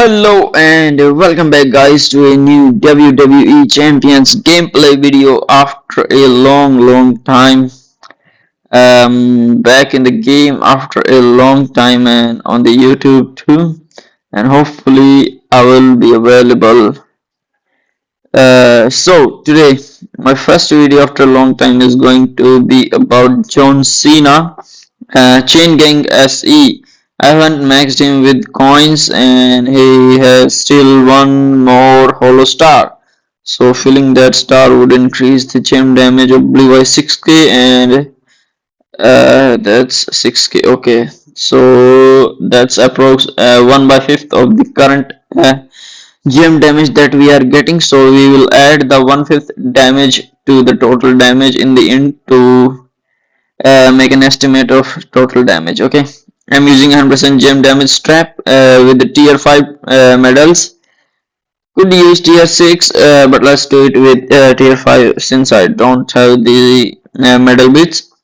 Hello and welcome back guys to a new WWE Champions gameplay video after a long time. Back in the game after a long time and on the YouTube too. And hopefully I will be available. So today my first video after a long time is going to be about John Cena, Chain Gang SE. I haven't maxed him with coins and he has still one more hollow star. So filling that star would increase the gem damage of blue by 6k and that's 6k. Okay, so that's approx 1 by 5th of the current gem damage that we are getting. So we will add the 1/5 damage to the total damage in the end to make an estimate of total damage. Okay, I'm using 100% gem damage strap with the tier 5 medals. Could use tier 6 but let's do it with tier 5 since I don't have the medal bits.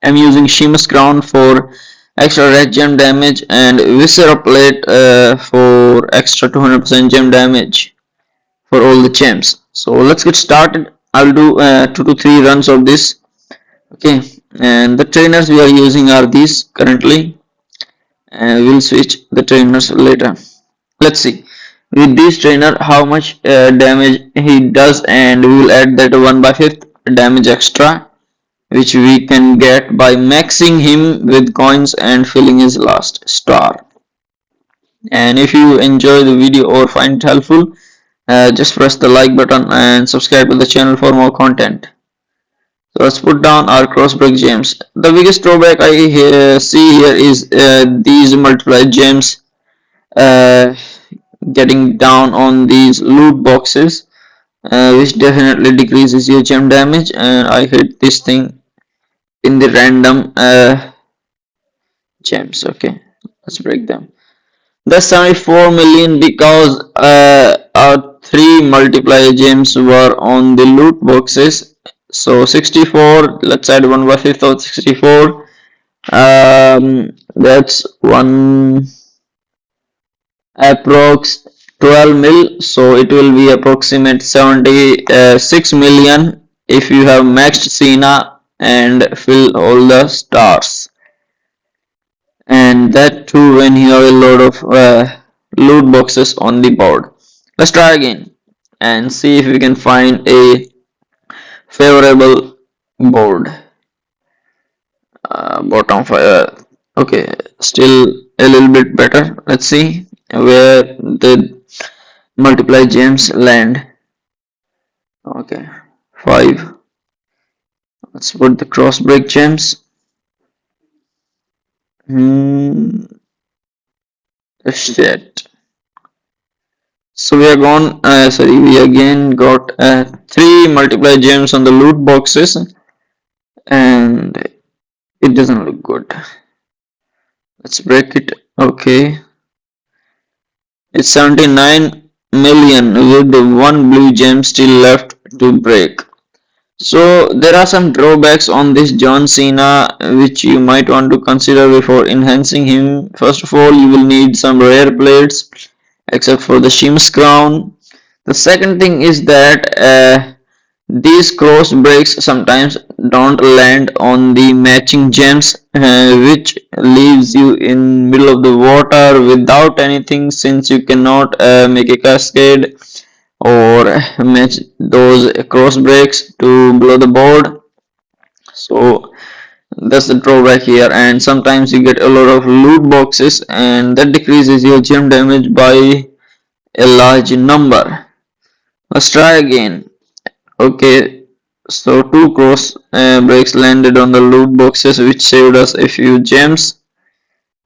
I'm using Sheamus crown for extra red gem damage and Viscera plate for extra 200% gem damage for all the gems. So let's get started. I'll do 2 to 3 runs of this. Okay, and the trainers we are using are these currently, and we'll switch the trainers later. Let's see with this trainer how much damage he does, and we will add that 1 by 5th damage extra which we can get by maxing him with coins and filling his last star. And if you enjoy the video or find it helpful, just press the like button and subscribe to the channel for more content. So let's put down our crossbreak gems. The biggest drawback I see here is these multiply gems uh, getting down on these loot boxes, which definitely decreases your gem damage. And I hit this thing in the random gems. Okay, let's break them. That's 74 million because our 3 multiplier gems were on the loot boxes. So 64, let's add 1 by 5th of 64. That's 1 approx 12 mil. So it will be approximate 76 million if you have maxed Cena and fill all the stars. And that too when you have a load of loot boxes on the board. Let's try again and see if we can find a favorable board. Bottom fire. Okay, still a little bit better. Let's see where the multiply gems land. Okay, 5. Let's put the cross break gems. Shit. So we are gone. We again got 3 multiply gems on the loot boxes, and it doesn't look good. Let's break it. Okay, it's 79 million with the 1 blue gem still left to break. So there are some drawbacks on this John Cena which you might want to consider before enhancing him. First of all, you will need some rare plates except for the Sheamus crown. The second thing is that these cross breaks sometimes don't land on the matching gems, which leaves you in middle of the water without anything, since you cannot make a cascade or match those cross breaks to below the board. So that's the drawback here, and sometimes you get a lot of loot boxes and that decreases your gem damage by a large number. Let's try again. Okay, so 2 cross breaks landed on the loot boxes which saved us a few gems,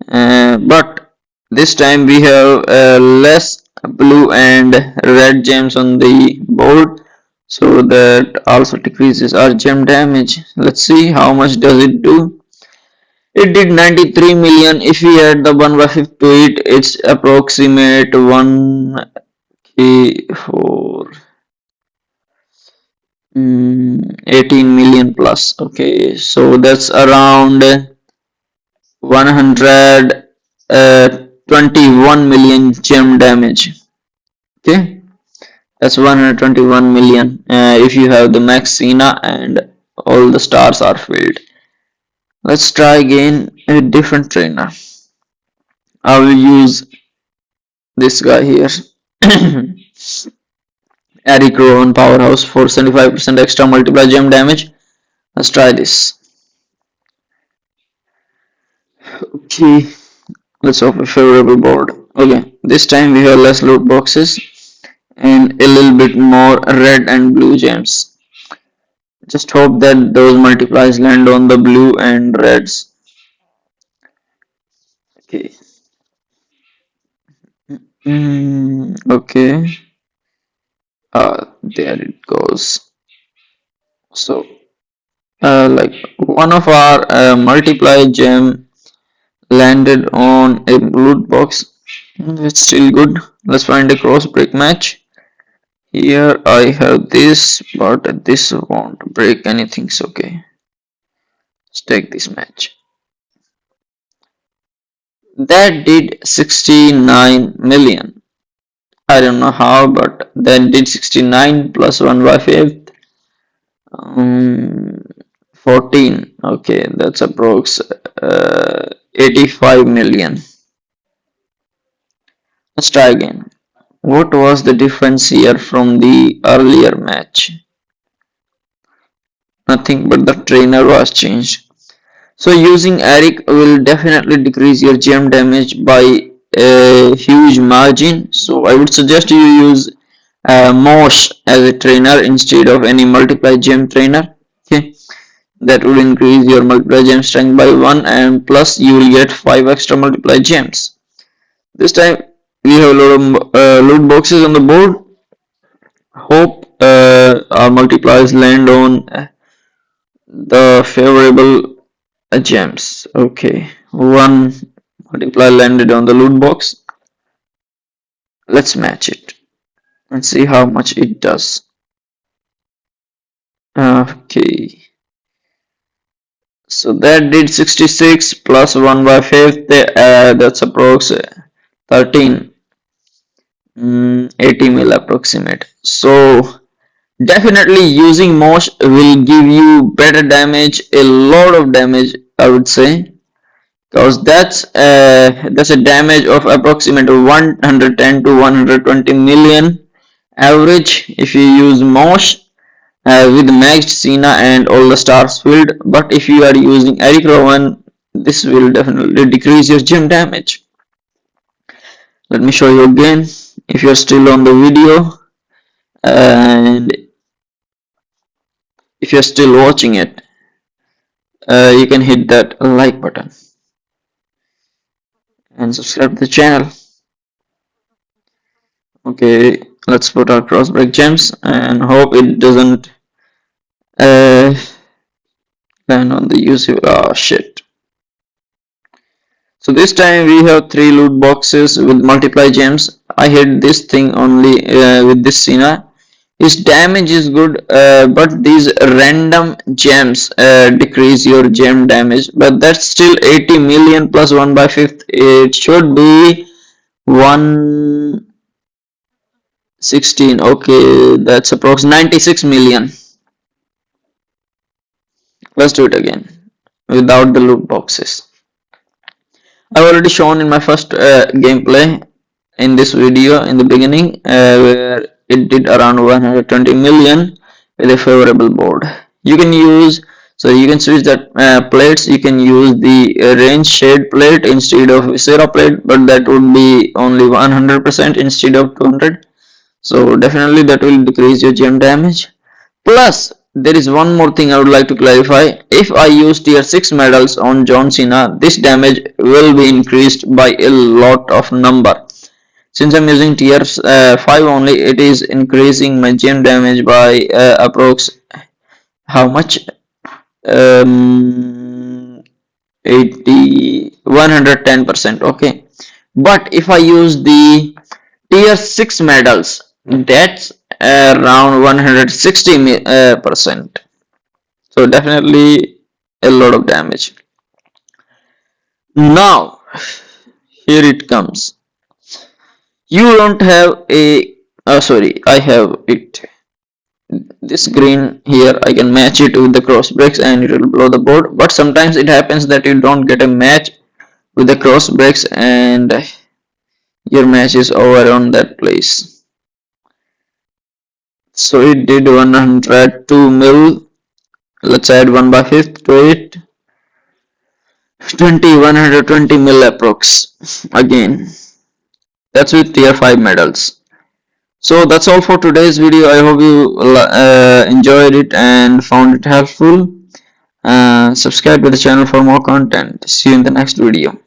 but this time we have less blue and red gems on the board, so that also decreases our gem damage. Let's see how much does it do. It did 93 million. If we add the 1 by 5th to it, it's approximate 1k for 18 million plus. Okay, so that's around 100 121 million gem damage. Okay, that's 121 million if you have the max Cena and all the stars are filled. Let's try again a different trainer. I will use this guy here. Eric Rowan Powerhouse for 75% extra multiply gem damage. Let's try this. Okay, let's hope a favorable board. Okay, this time we have less loot boxes and a little bit more red and blue gems. Just hope that those multiplies land on the blue and reds. Okay. Okay. There it goes. So, like one of our multiply gem landed on a loot box. It's still good. Let's find a cross break match. Here I have this, but this won't break anything. So okay. Let's take this match. That did 69 million. I don't know how, but that did 69 plus 1 by 5th. 14. Okay, that's approx 85 million. Let's try again. What was the difference here from the earlier match? Nothing, but the trainer was changed. So using Eric will definitely decrease your gem damage by a huge margin. So I would suggest you use Mosh as a trainer instead of any multiply gem trainer. Okay, that will increase your multiply gem strength by 1 and plus you will get 5 extra multiply gems. This time we have a lot of loot boxes on the board. Hope our multipliers land on the favorable gems. Okay, one multiplier landed on the loot box. Let's match it and see how much it does. Okay, so that did 66 plus 1 by 5th. That's approx 13. 80 mil approximate. So definitely using Mosh will give you better damage, a lot of damage I would say, because that's a damage of approximately 110 to 120 million average if you use Mosh with maxed Cena and all the stars filled. But if you are using Eric Rowan, this will definitely decrease your gem damage. Let me show you again if you're still on the video, and if you're still watching it, you can hit that like button and subscribe to the channel. Okay, let's put our crossbreak gems and hope it doesn't land on the user. Oh shit. So this time we have 3 loot boxes with multiply gems. I hit this thing only with this Cena. His damage is good, but these random gems decrease your gem damage. But that's still 80 million plus 1 by 5th. It should be 116. Okay, that's approximately 96 million. Let's do it again without the loot boxes. I've already shown in my first gameplay in this video in the beginning where it did around 120 million with a favorable board. You can use, so you can switch that plates. You can use the range shade plate instead of Viscera plate, but that would be only 100% instead of 200. So definitely that will decrease your gem damage. Plus, there is one more thing I would like to clarify. If I use tier 6 medals on John Cena, this damage will be increased by a lot of number. Since I'm using tier 5 only, it is increasing my gem damage by approx how much? 80 110%. Okay, but if I use the tier 6 medals, that's around 160%. So definitely a lot of damage. Now Here it comes. You don't have a. Sorry, I have it. This green here, I can match it with the cross breaks and it will blow the board. But sometimes it happens that you don't get a match with the cross breaks and your match is over on that place. So it did 102 mil. Let's add 1 by 5th to it. 120 mil approx. Again, that's with tier 5 medals. So that's all for today's video. I hope you enjoyed it and found it helpful. Subscribe to the channel for more content. See you in the next video.